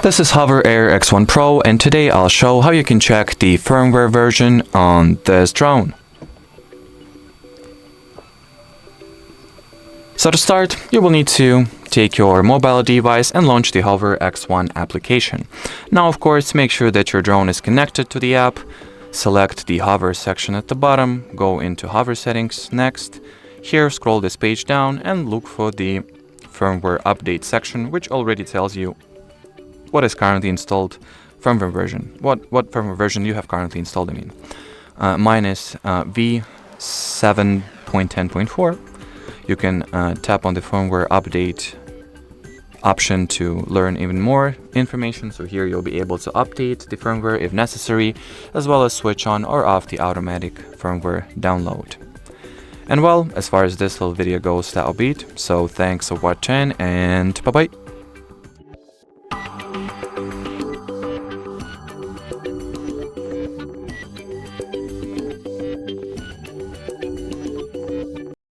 This is HOVERAir X1 PRO, and today I'll show how you can check the firmware version on this drone. So to start, you will need to take your mobile device and launch the HOVERAir X1 application. Now, of course, make sure that your drone is connected to the app. Select the hover section at the bottom, go into hover settings. Next, here scroll this page down and look for the firmware update section, which already tells you what is currently installed firmware version. What firmware version you have currently installed, I mean. Mine is v7.10.4. You can tap on the firmware update option to learn even more information. So here you'll be able to update the firmware if necessary, as well as switch on or off the automatic firmware download. And well, as far as this little video goes, that'll be it. So thanks for watching, and bye-bye.